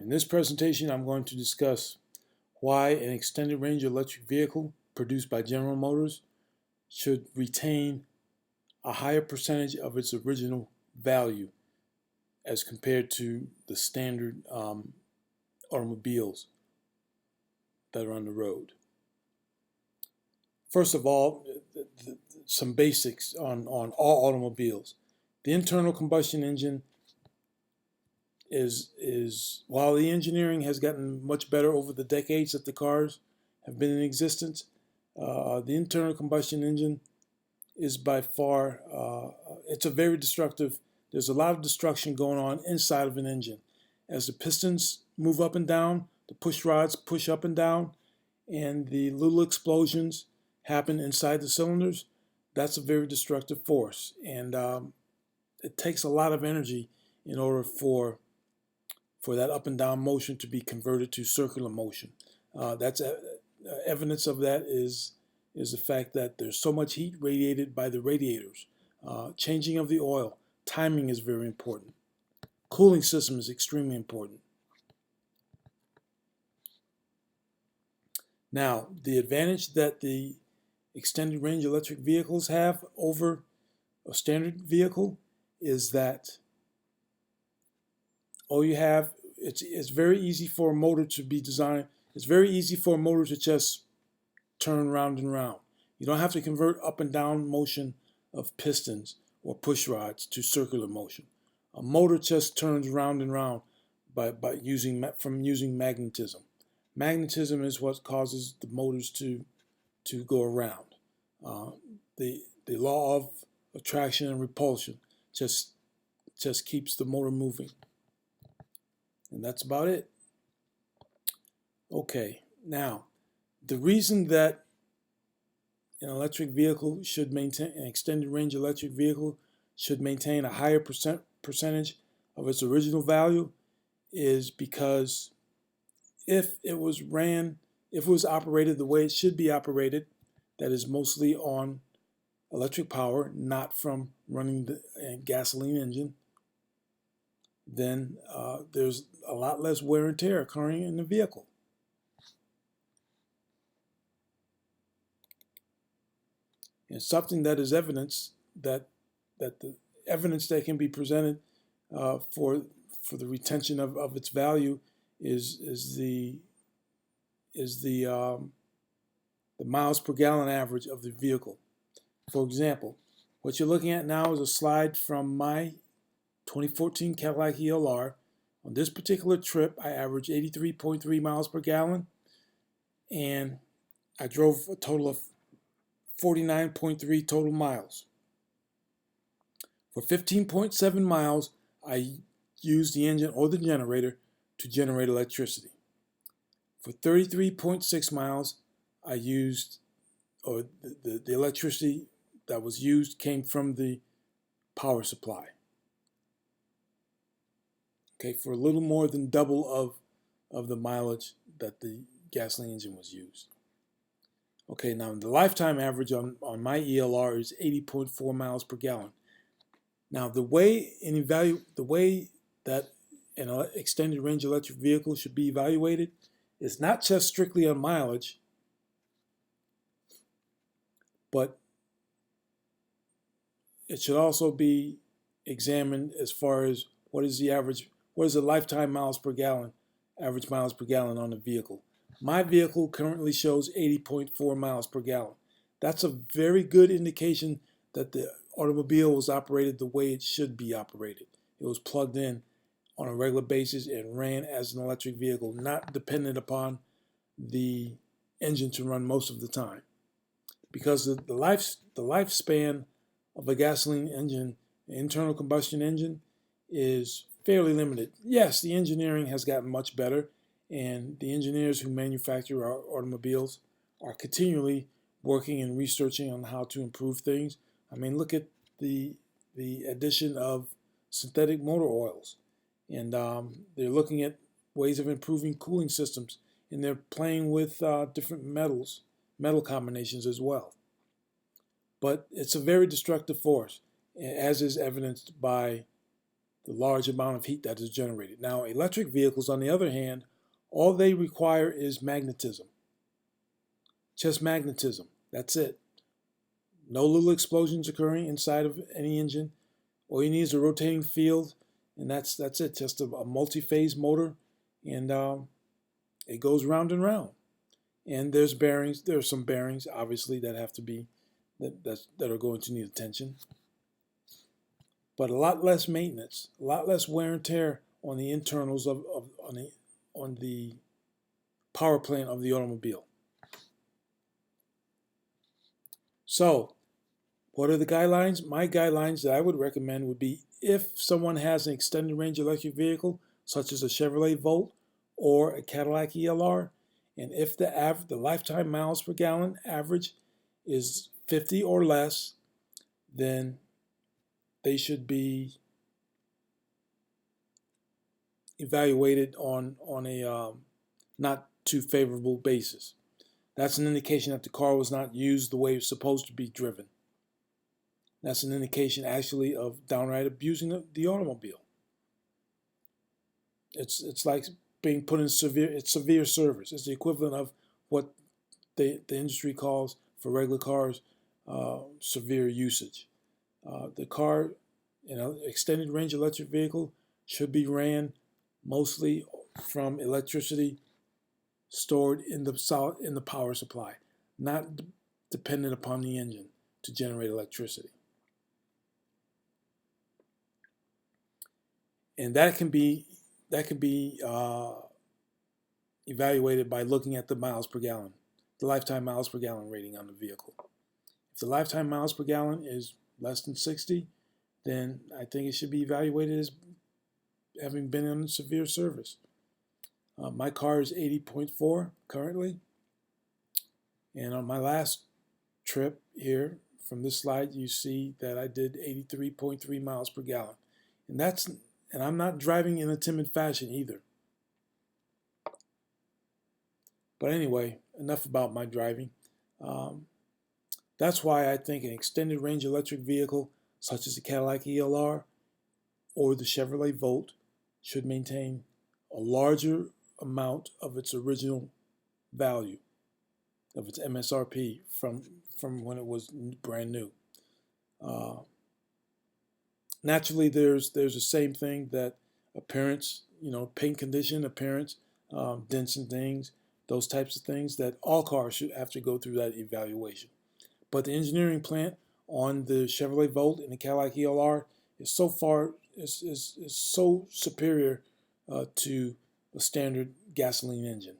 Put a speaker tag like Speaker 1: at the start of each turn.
Speaker 1: In this presentation, I'm going to discuss why an extended range electric vehicle produced by General Motors should retain a higher percentage of its original value as compared to the standard automobiles that are on the road. First of all, some basics on all automobiles. The internal combustion engine is while the engineering has gotten much better over the decades that the cars have been in existence, the internal combustion engine is by far, it's a very destructive, there's a lot of destruction going on inside of an engine. As the pistons move up and down, the push rods push up and down, and the little explosions happen inside the cylinders, that's a very destructive force. And it takes a lot of energy in order for that up and down motion to be converted to circular motion. That's evidence of that is the fact that there's so much heat radiated by the radiators. Changing of the oil, timing is very important. Cooling system is extremely important. Now, the advantage that the extended range electric vehicles have over a standard vehicle is that all you have, it's very easy for a motor to be designed. It's very easy for a motor to just turn round and round. You don't have to convert up and down motion of pistons or push rods to circular motion. A motor just turns round and round by using magnetism. Magnetism is what causes the motors to go around. The law of attraction and repulsion just keeps the motor moving. And that's about it. Okay, now, the reason that an electric vehicle should maintain, an extended range electric vehicle should maintain a higher percentage of its original value is because if it was operated the way it should be operated, that is mostly on electric power, not from running the gasoline engine, then there's a lot less wear and tear occurring in the vehicle. And something that is evidence that the evidence that can be presented for the retention of its value is the miles per gallon average of the vehicle. For example, what you're looking at now is a slide from my 2014 Cadillac ELR. On this particular trip, I averaged 83.3 miles per gallon, and I drove a total of 49.3 total miles. For 15.7 miles, I used the engine or the generator to generate electricity. For 33.6 miles, I used, or the electricity that was used came from the power supply. Okay, for a little more than double of the mileage that the gasoline engine was used. Okay, now the lifetime average on my ELR is 80.4 miles per gallon. Now the way that an extended range electric vehicle should be evaluated is not just strictly on mileage, but it should also be examined as far as what is the lifetime miles per gallon, average miles per gallon on the vehicle. My vehicle currently shows 80.4 miles per gallon. That's a very good indication that the automobile was operated the way it should be operated. It was plugged in on a regular basis and ran as an electric vehicle, not dependent upon the engine to run most of the time. Because the lifespan of a gasoline engine, an internal combustion engine, is fairly limited. Yes, the engineering has gotten much better, and the engineers who manufacture our automobiles are continually working and researching on how to improve things. I mean, look at the addition of synthetic motor oils, and they're looking at ways of improving cooling systems, and they're playing with different metal combinations as well. But it's a very destructive force, as is evidenced by the large amount of heat that is generated. Now, electric vehicles, on the other hand, all they require is magnetism. Just magnetism. That's it. No little explosions occurring inside of any engine. All you need is a rotating field, and that's it. Just a multi-phase motor, and it goes round and round. And there's bearings. There's some bearings, obviously, that have to be that are going to need attention. But a lot less maintenance, a lot less wear and tear on the internals on the power plant of the automobile. So, what are the guidelines? My guidelines that I would recommend would be if someone has an extended range electric vehicle, such as a Chevrolet Volt or a Cadillac ELR, and if the lifetime miles per gallon average is 50 or less, then they should be evaluated on a not too favorable basis. That's an indication that the car was not used the way it was supposed to be driven. That's an indication actually of downright abusing the automobile. It's like being put in severe service. It's the equivalent of what the industry calls, for regular cars, severe usage. The car, extended range electric vehicle should be ran mostly from electricity stored in the power supply, not dependent upon the engine to generate electricity. And that can be evaluated by looking at the miles per gallon, the lifetime miles per gallon rating on the vehicle. If the lifetime miles per gallon is less than 60, then I think it should be evaluated as having been in severe service. My car is 80.4 currently, and on my last trip here, from this slide, you see that I did 83.3 miles per gallon, and I'm not driving in a timid fashion either. But anyway, enough about my driving. That's why I think an extended range electric vehicle, such as the Cadillac ELR or the Chevrolet Volt, should maintain a larger amount of its original value, of its MSRP from when it was brand new. Naturally, there's the same thing, that appearance, paint condition, appearance, dents and things, those types of things, that all cars should have to go through that evaluation. But the engineering plant on the Chevrolet Volt and the Cadillac ELR is so superior to a standard gasoline engine.